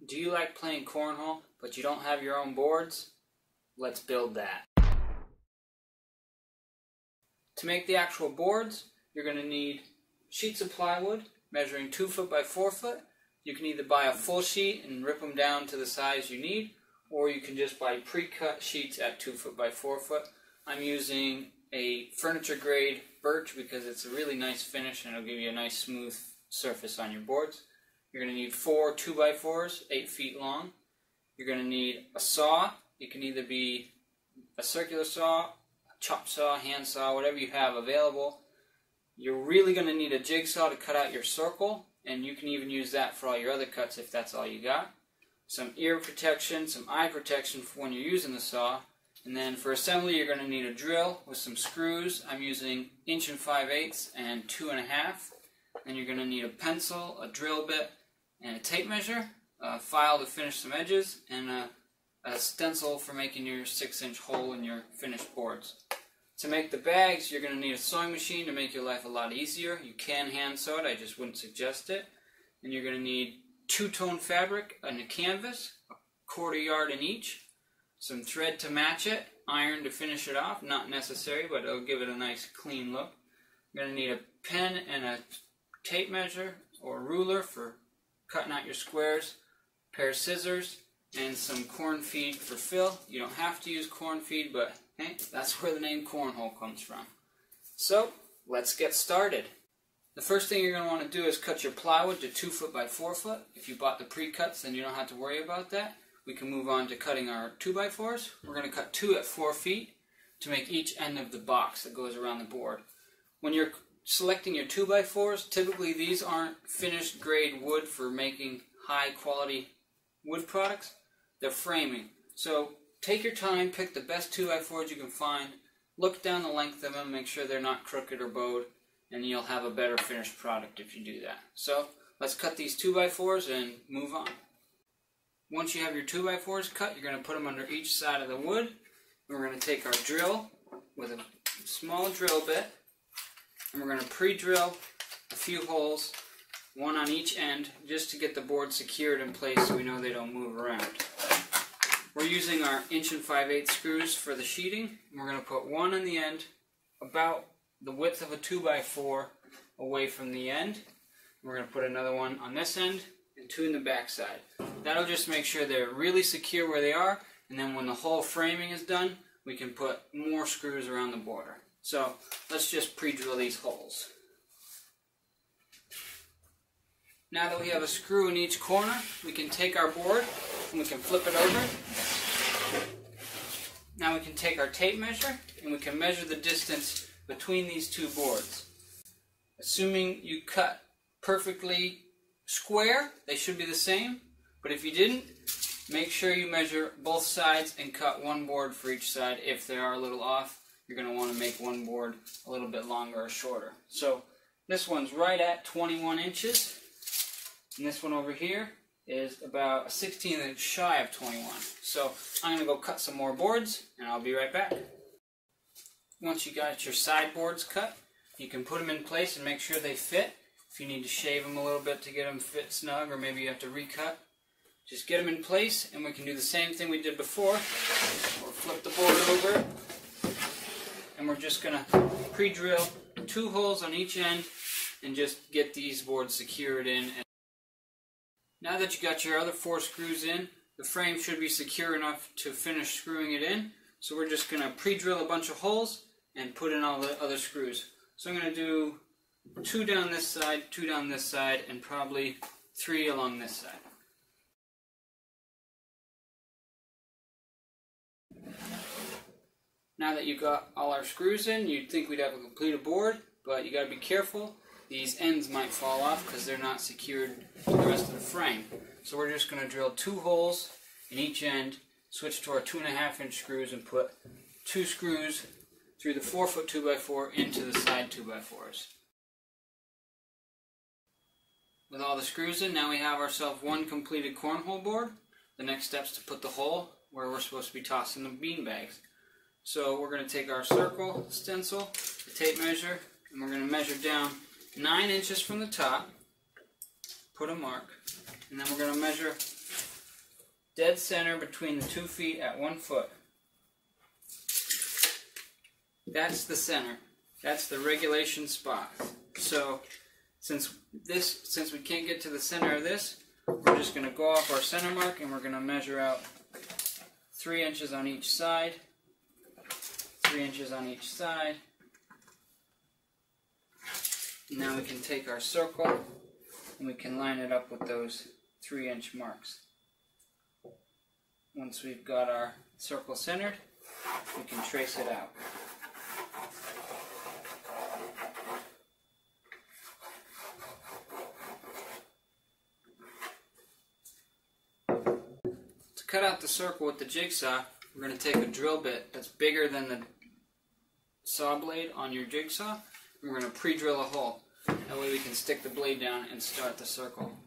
Do you like playing cornhole, but you don't have your own boards? Let's build that. To make the actual boards, you're going to need sheets of plywood measuring 2 foot by 4 foot. You can either buy a full sheet and rip them down to the size you need, or you can just buy pre-cut sheets at 2 foot by 4 foot. I'm using a furniture grade birch because it's a really nice finish and it'll give you a nice smooth surface on your boards. You're going to need 4 2x4s, 8 feet long. You're going to need a saw. It can either be a circular saw, a chop saw, hand saw, whatever you have available. You're really going to need a jigsaw to cut out your circle, and you can even use that for all your other cuts if that's all you got. Some ear protection, some eye protection for when you're using the saw. And then for assembly, you're going to need a drill with some screws. I'm using 1 5/8" and 2.5". Then you're going to need a pencil, a drill bit, and a tape measure, a file to finish some edges, and a stencil for making your 6-inch hole in your finished boards. To make the bags, you're going to need a sewing machine to make your life a lot easier. You can hand sew it, I just wouldn't suggest it. And you're going to need 2-tone fabric and a canvas, 1/4 yard in each, some thread to match it, iron to finish it off, not necessary, but it'll give it a nice clean look. You're going to need a pen and a tape measure or ruler for cutting out your squares, a pair of scissors, and some corn feed for fill. You don't have to use corn feed, but hey, that's where the name cornhole comes from. So, let's get started. The first thing you're going to want to do is cut your plywood to 2 foot by 4 foot. If you bought the pre-cuts, then you don't have to worry about that. We can move on to cutting our 2x4s. We're going to cut 2 at 4 feet to make each end of the box that goes around the board. When you're selecting your 2x4s, typically these aren't finished grade wood for making high quality wood products. They're framing. So take your time, pick the best 2x4s you can find, look down the length of them, make sure they're not crooked or bowed, and you'll have a better finished product if you do that. So let's cut these 2x4s and move on. Once you have your 2x4s cut, you're going to put them under each side of the wood. And we're going to take our drill with a small drill bit, and we're going to pre-drill a few holes, one on each end, just to get the board secured in place so we know they don't move around. We're using our 1 5/8" screws for the sheeting, and we're going to put one on the end, about the width of a 2x4 away from the end. We're going to put another one on this end, and 2 in the back side. That'll just make sure they're really secure where they are, and then when the whole framing is done, we can put more screws around the border. So let's just pre-drill these holes. Now that we have a screw in each corner, we can take our board and we can flip it over. Now we can take our tape measure and we can measure the distance between these two boards. Assuming you cut perfectly square, they should be the same, but if you didn't, make sure you measure both sides and cut one board for each side. If they are a little off, you're going to want to make one board a little bit longer or shorter. So this one's right at 21 inches, and this one over here is about a 16th inch shy of 21. So I'm going to go cut some more boards, and I'll be right back. Once you got your side boards cut, you can put them in place and make sure they fit. If you need to shave them a little bit to get them fit snug, or maybe you have to recut, just get them in place, and we can do the same thing we did before. We'll flip the board over, and we're just going to pre-drill 2 holes on each end and just get these boards secured in. Now that you got your other 4 screws in, the frame should be secure enough to finish screwing it in. So we're just going to pre-drill a bunch of holes and put in all the other screws. So I'm going to do 2 down this side, 2 down this side, and probably 3 along this side. Now that you've got all our screws in, you'd think we'd have a completed board, but you got to be careful. These ends might fall off because they're not secured to the rest of the frame. So we're just going to drill 2 holes in each end, switch to our 2.5 inch screws, and put 2 screws through the 4 foot 2x4 into the side 2x4s. With all the screws in, now we have ourselves one completed cornhole board. The next step is to put the hole where we're supposed to be tossing the bean bags. So we're going to take our circle stencil, the tape measure, and we're going to measure down 9 inches from the top, put a mark, and then we're going to measure dead center between the 2 feet at 1 foot. That's the center. That's the regulation spot. So since we can't get to the center of this, we're just going to go off our center mark and we're going to measure out 3 inches on each side. 3 inches on each side. Now we can take our circle and we can line it up with those 3-inch marks. Once we've got our circle centered, we can trace it out. To cut out the circle with the jigsaw, we're going to take a drill bit that's bigger than the saw blade on your jigsaw, and we're going to pre-drill a hole. That way we can stick the blade down and start the circle.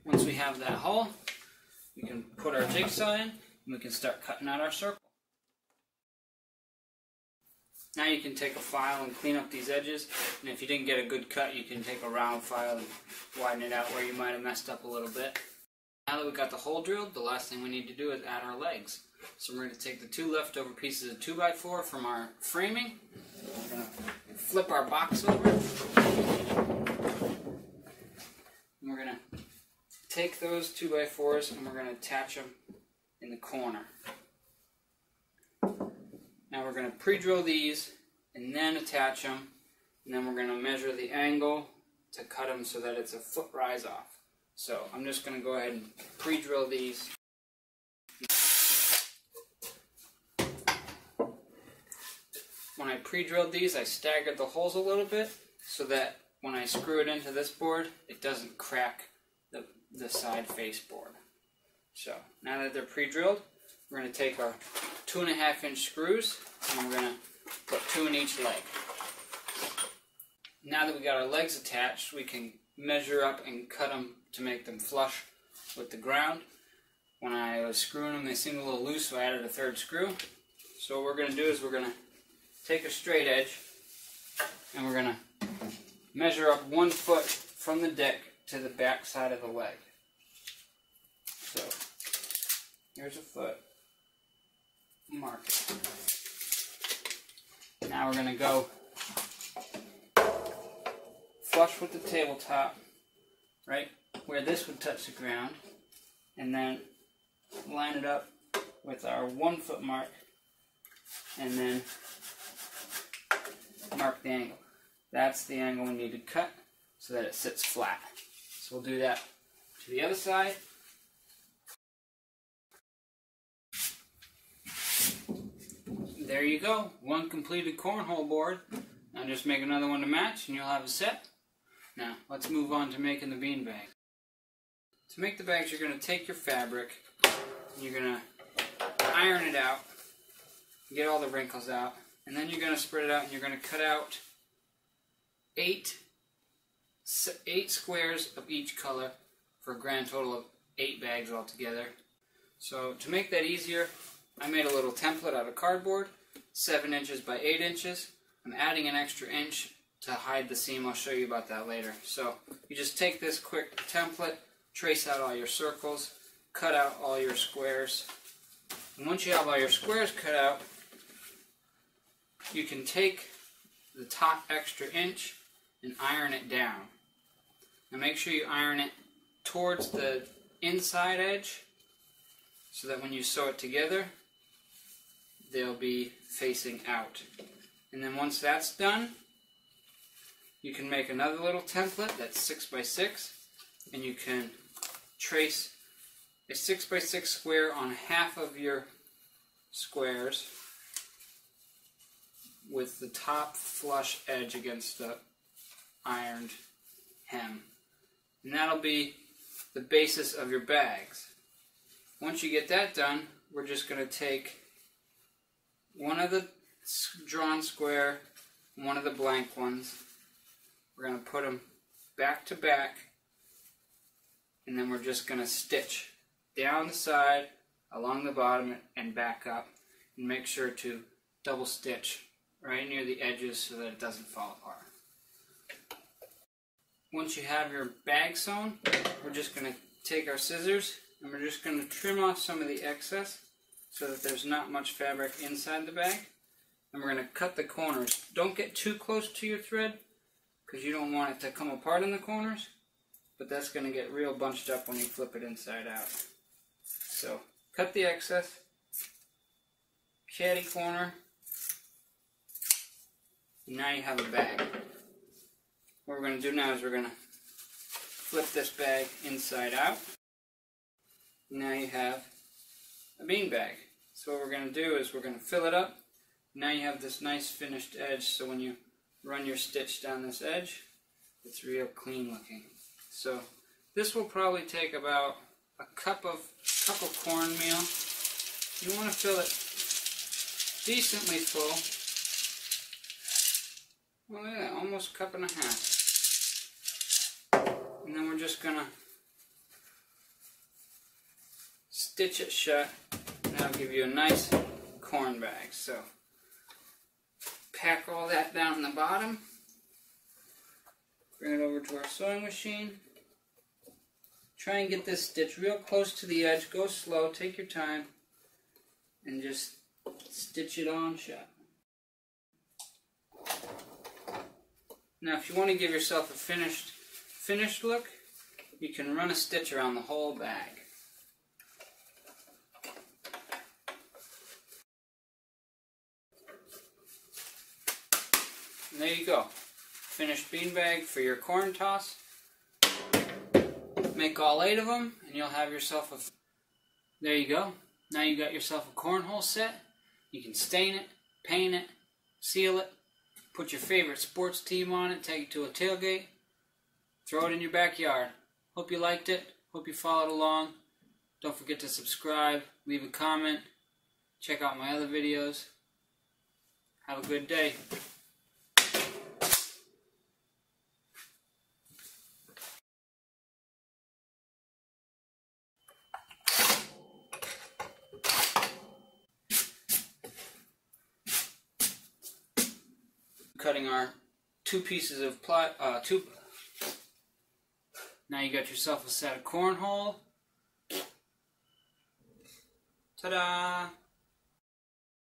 Once we have that hole, we can put our jigsaw in and we can start cutting out our circle. Now you can take a file and clean up these edges, and if you didn't get a good cut, you can take a round file and widen it out where you might have messed up a little bit. Now that we've got the hole drilled, the last thing we need to do is add our legs. So we're going to take the 2 leftover pieces of 2x4 from our framing. We're going to flip our box over. And we're going to take those 2x4s and we're going to attach them in the corner. Now we're going to pre-drill these and then attach them, and then we're going to measure the angle to cut them so that it's a foot rise off. So I'm just going to go ahead and pre-drill these. When I pre-drilled these, I staggered the holes a little bit so that when I screw it into this board, it doesn't crack the side face board. So now that they're pre-drilled, we're going to take our 2.5-inch screws and we're going to put 2 in each leg. Now that we got our legs attached, we can measure up and cut them to make them flush with the ground. When I was screwing them, they seemed a little loose, so I added a 3rd screw. So what we're going to do is we're going to take a straight edge and we're going to measure up 1 foot from the deck to the back side of the leg. So here's a foot. Mark it. Now we're going to go flush with the tabletop, right where this would touch the ground, and then line it up with our 1 foot mark, and then mark the angle. That's the angle we need to cut so that it sits flat. So we'll do that to the other side. There you go, 1 completed cornhole board. Now just make another one to match and you'll have a set. Now let's move on to making the bean bag. To make the bags, you're going to take your fabric and you're going to iron it out, get all the wrinkles out, and then you're going to spread it out and you're going to cut out 8 squares of each color for a grand total of 8 bags altogether. So to make that easier, I made a little template out of cardboard, 7 inches by 8 inches. I'm adding an extra inch to hide the seam. I'll show you about that later. So you just take this quick template, trace out all your circles, cut out all your squares. And once you have all your squares cut out, you can take the top extra inch and iron it down. Now make sure you iron it towards the inside edge so that when you sew it together, they'll be facing out. And then once that's done, you can make another little template that's 6 by 6, and you can trace a 6 by 6 square on half of your squares with the top flush edge against the ironed hem. And that'll be the basis of your bags. Once you get that done, we're just going to take one of the drawn square and one of the blank ones. We're going to put them back to back, and then we're just going to stitch down the side, along the bottom, and back up, and make sure to double stitch right near the edges so that it doesn't fall apart. once you have your bag sewn, we're just going to take our scissors and we're just going to trim off some of the excess so that there's not much fabric inside the bag. And we're going to cut the corners. Don't get too close to your thread because you don't want it to come apart in the corners, but that's going to get real bunched up when you flip it inside out. So cut the excess, catty corner, and now you have a bag. What we're going to do now is we're going to flip this bag inside out. Now you have a bean bag. So what we're going to do is we're going to fill it up. Now you have this nice finished edge, so when you run your stitch down this edge, it's real clean looking. So this will probably take about a cup of cornmeal. You want to fill it decently full. Well, look at that, almost a cup and a half. And then we're just going to stitch it shut, and that'll give you a nice corn bag. So pack all that down in the bottom, bring it over to our sewing machine. Try and get this stitch real close to the edge. Go slow, take your time, and just stitch it on shut. Now if you want to give yourself a finished look, you can run a stitch around the whole bag. And there you go. Finished beanbag for your corn toss. Make all 8 of them and you'll have yourself a... There you go. Now you got yourself a cornhole set. You can stain it, paint it, seal it, put your favorite sports team on it, take it to a tailgate, throw it in your backyard. Hope you liked it. Hope you followed along. Don't forget to subscribe, leave a comment, check out my other videos. Have a good day. Cutting our 2 pieces of Now you got yourself a set of cornhole. Ta-da!